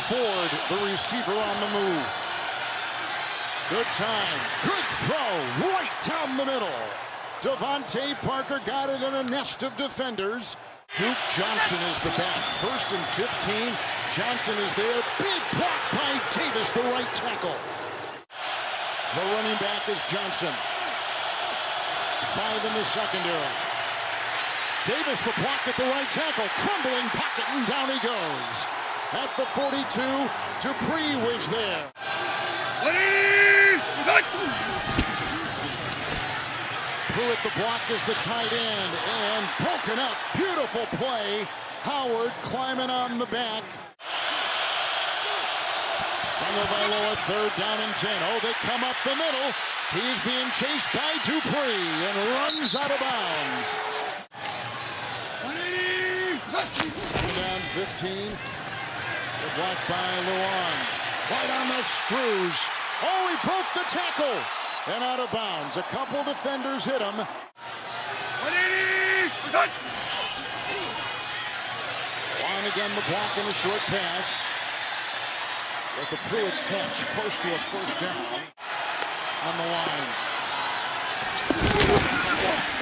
Ford, the receiver, on the move. Good time. Good throw. Right down the middle. Devontae Parker got it in a nest of defenders. Duke Johnson is the back. 1st and 15. Johnson is there. Big block by Davis, the right tackle. The running back is Johnson. 5 in the secondary. Davis, the block at the right tackle. Crumbling pocket, and down he goes. At the 42, Dupree was there. Pruitt, the block, is the tight end, and broken up. Beautiful play. Howard climbing on the back. Tagovailoa, 3rd down and 10. Oh, they come up the middle. He's being chased by Dupree and runs out of bounds. Down 15. The block by Luan. Right on the screws. Oh, he broke the tackle. And out of bounds. A couple defenders hit him. On again, the block and a short pass. With the Pruitt catch, close to a 1st down on the line.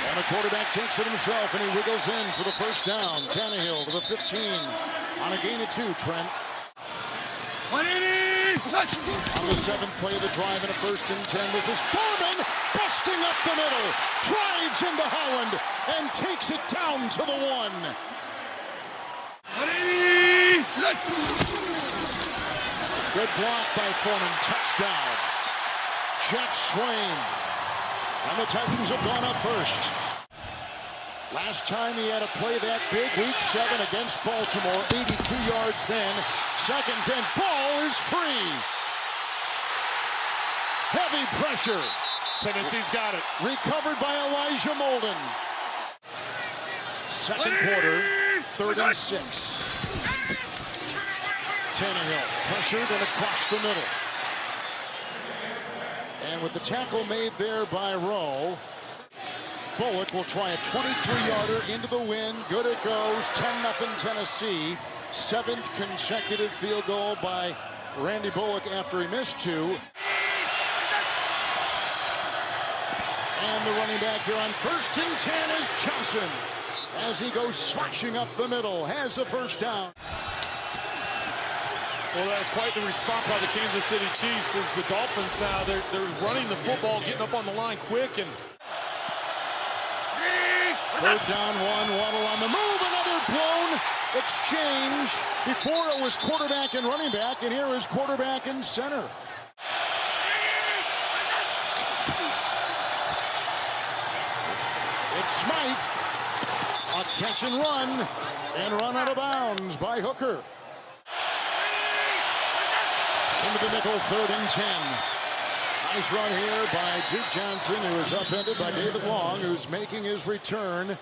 And the quarterback takes it himself, and he wiggles in for the 1st down. Tannehill to the 15 on a gain of 2, Trent. On the 7th play of the drive, and a 1st and 10. This is Foreman busting up the middle. Drives into Holland and takes it down to the 1. Good block by Foreman. Touchdown. Jeff Swain. And the Titans have gone up first. Last time he had a play that big, week 7 against Baltimore. 82 yards then. 2nd and ball is free. Heavy pressure. Tennessee's got it. Recovered by Elijah Molden. 2nd quarter, 3rd and 6. Tannehill pressured and across the middle. And with the tackle made there by Rowe, Bullock will try a 23-yarder into the wind. Good it goes. 10-0 Tennessee. 7th consecutive field goal by Randy Bullock after he missed 2. And the running back here on 1st and 10 is Johnson. As he goes slashing up the middle, has a 1st down. Well, that's quite the response by the Kansas City Chiefs as the Dolphins now, they're running the football, getting up on the line quick. And 3rd down, 1. Waddle on the move. Another blown exchange. Before it was quarterback and running back, and here is quarterback and center. It's Smythe. A catch and run out of bounds by Hooker. Into the nickel, 3rd and 10. Nice run here by Duke Johnson, who is upended by David Long, who's making his return.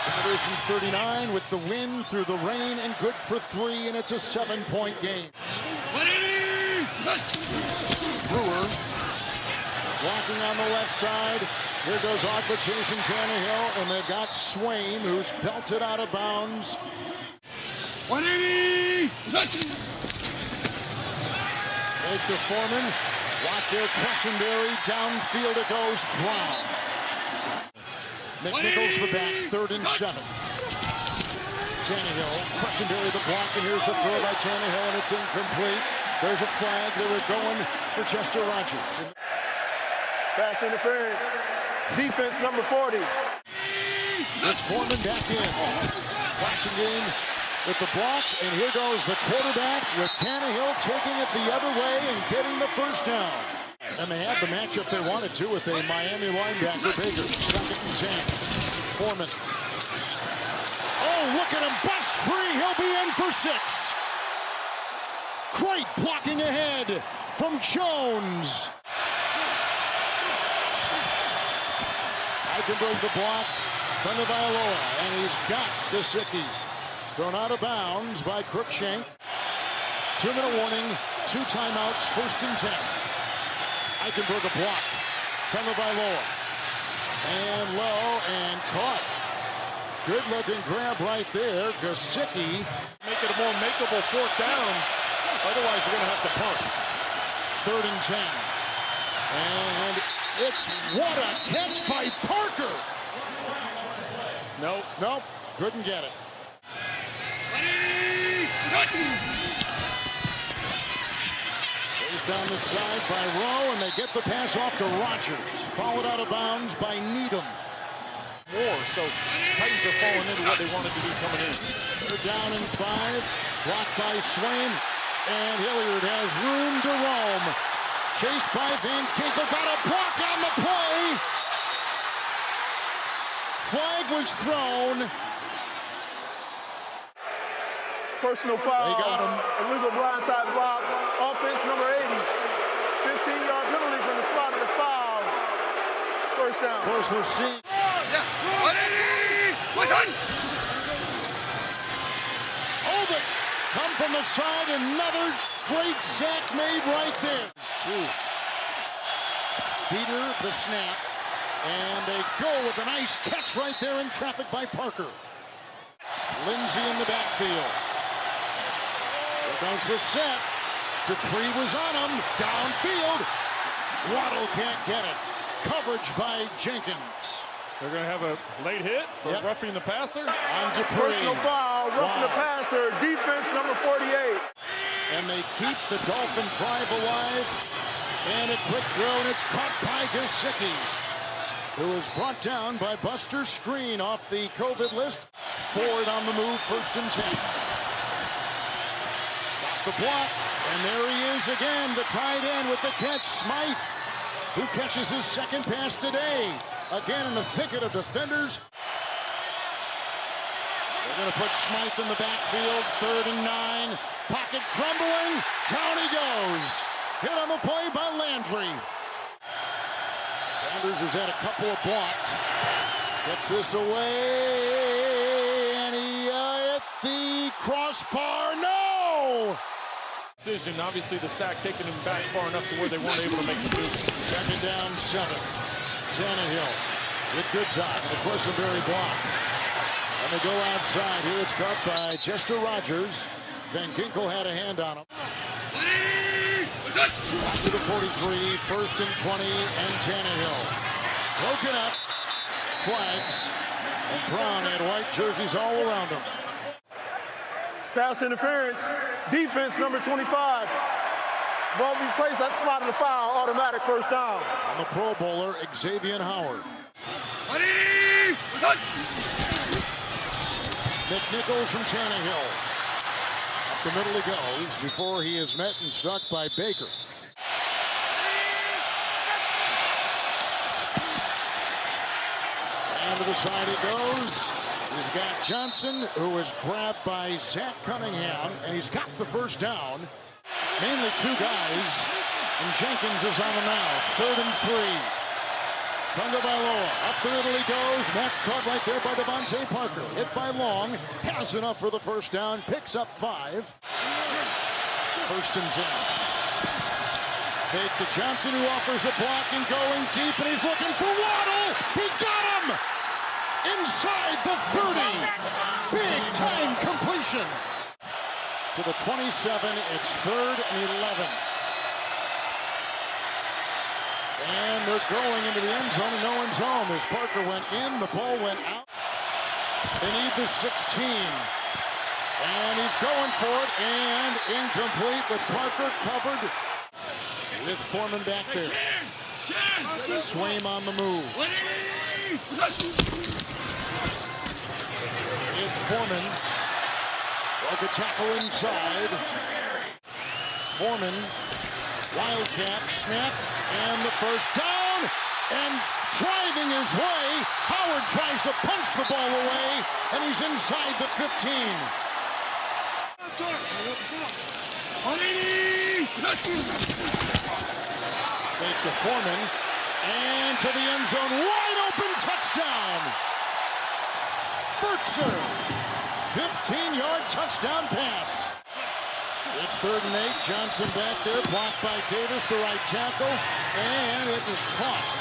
Sanders from 39 with the win through the rain and good for 3, and it's a 7-point game. Brewer walking on the left side. Here goes Ogba chasing Tannehill, and they've got Swain, who's belted out of bounds. 180! Fake to Foreman. Block there, Quessenberry. Downfield it goes. Brown. McNichols the back. 3rd and 7. Tannehill. Quessenberry the block, and here's the throw by Tannehill, and it's incomplete. There's a flag. They were going for Chester Rogers. Pass interference. Defense number 40. It's Foreman back in. Flashing game with the block, and here goes the quarterback with Tannehill taking it the other way and getting the 1st down. And they had the matchup they wanted to with a Miami linebacker, Baker. 2nd and 10. Foreman. Oh, look at him, bust free. He'll be in for 6. Great blocking ahead from Jones. Eichenberg the block. Tagovailoa, and he's got Gesicki. Thrown out of bounds by Cruikshank. 2-minute warning, 2 timeouts, 1st and 10. Eichenberg a block. Tagovailoa. And low and caught. Good looking grab right there. Gesicki make it a more makeable fourth down. Otherwise, you're going to have to punt. 3rd and 10. And it's what a catch by Parker. Nope, couldn't get it. Goes down the side by Rowe, and they get the pass off to Rodgers. Followed out of bounds by Needham. More, so Titans are falling into what they wanted to do coming in. They're down in 5, blocked by Swain, and Hilliard has room to roam. Chased by Van Ginkel, got a block on the play. Flag was thrown. Personal foul. They got him. Illegal blindside block. Offense number 80. 15-yard penalty from the spot of the foul. First down. Of course, we'll see. Over. Come from the side. Another great sack made right there. It's true. Peter, the snap. And they go with a nice catch right there in traffic by Parker. Lindsey in the backfield. Here comes Brissett. Dupree was on him. Downfield. Waddle can't get it. Coverage by Jenkins. They're going to have a late hit for roughing the passer. On Dupree. Personal foul. Roughing the passer. Defense number 48. And they keep the Dolphin drive alive. And a quick throw, and it's caught by Gesicki, who is brought down by Buster Screen off the COVID list. Ford on the move, 1st and 10. Got the block, and there he is again, the tight end with the catch, Smythe, who catches his 2nd pass today. Again in the thicket of defenders. They're going to put Smythe in the backfield, 3rd and 9. Pocket trembling, down he goes. Hit on the play by Landry. Sanders has had a couple of blocks. Gets this away, and he hit the crossbar. No! Decision, obviously the sack taking him back far enough to where they weren't able to make the move. 2nd down, 7. Tannehill with good time. And of course, a very block. And they go outside. Here it's caught by Chester Rogers. Van Ginkel had a hand on him. Back to the 43, 1st and 20, and Tannehill. Broken up. Flags. And Brown had white jerseys all around him. Pass interference. Defense number 25. Ball be placed at the spot of the foul. Automatic first down. On the Pro Bowler, Xavier Howard. McNichols from Tannehill. Up the middle he goes before he is met and struck by Baker. And to the side he goes. He's got Johnson, who is grabbed by Zach Cunningham, and he's got the first down. Mainly 2 guys, and Jenkins is on him now. 3rd and 3. Tagovailoa, up the middle he goes. That's caught right there by Devontae Parker. Hit by Long, has enough for the first down, picks up 5. 1st and 10. Fake to Johnson, who offers a block and going deep, and he's looking for Waddle. He got him! Inside the 30. Big time completion. To the 27, it's 3rd and 11. And they're going into the end zone, and no one's home. As Parker went in, the ball went out. They need the 16. And he's going for it, and incomplete with Parker covered with Foreman back there. Swaim on the move. It's Foreman. Broke a tackle inside. Foreman, Wildcat, snap, and the first down. And driving his way, Howard tries to punch the ball away, and he's inside the 15. Fake to Foreman, and to the end zone, wide open touchdown. Burtzer, 15-yard touchdown pass. It's 3rd and 8. Johnson back there, blocked by Davis, the right tackle, and it is caught.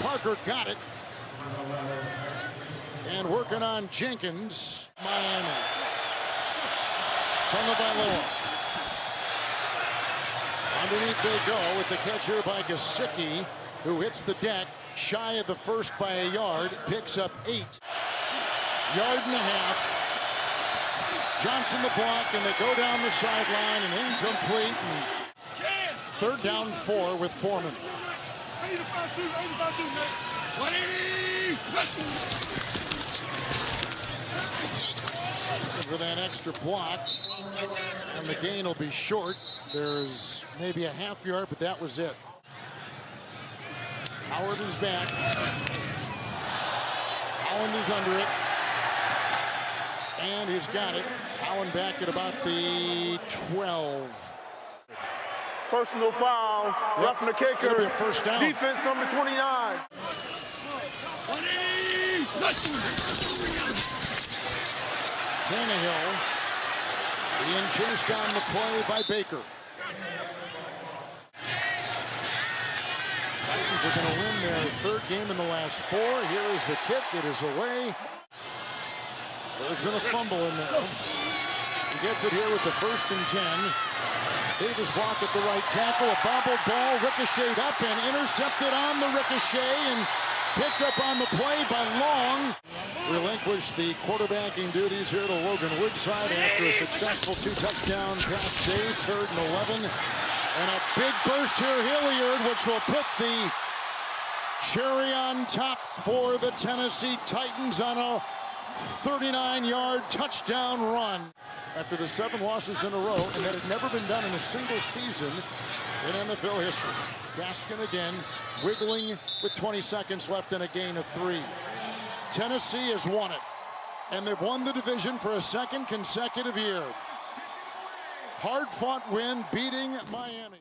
Parker got it. And working on Jenkins, Miami. Tagovailoa. Underneath they go with the catch here by Gesicki, who hits the deck shy of the first by a yard, picks up 8. Yard and a half. Johnson the block, and they go down the sideline and incomplete. And 3rd down 4 with Foreman. For that extra block, and the gain will be short. There's maybe a half yard, but that was it. Howard is back. Allen is under it. And he's got it. Allen back at about the 12. Personal foul. Roughing the kicker. It'll be a first down. Defense number 29. Tannehill being chased on the play by Baker. Titans are going to win their 3rd game in the last 4. Here is the kick. It is away. There's been a fumble in there. He gets it here with the 1st and 10. Davis blocked at the right tackle. A bobbled ball ricocheted up and intercepted on the ricochet and picked up on the play by Long. Relinquished the quarterbacking duties here to Logan Woodside after a successful 2-touchdown pass day, 3rd and 11. And a big burst here, Hilliard, which will put the cherry on top for the Tennessee Titans on a 39-yard touchdown run. After the 7 losses in a row, and that had never been done in a single season in NFL history. Gaskin again, wiggling with 20 seconds left and a gain of 3. Tennessee has won it, and they've won the division for a 2nd consecutive year. Hard-fought win, beating Miami.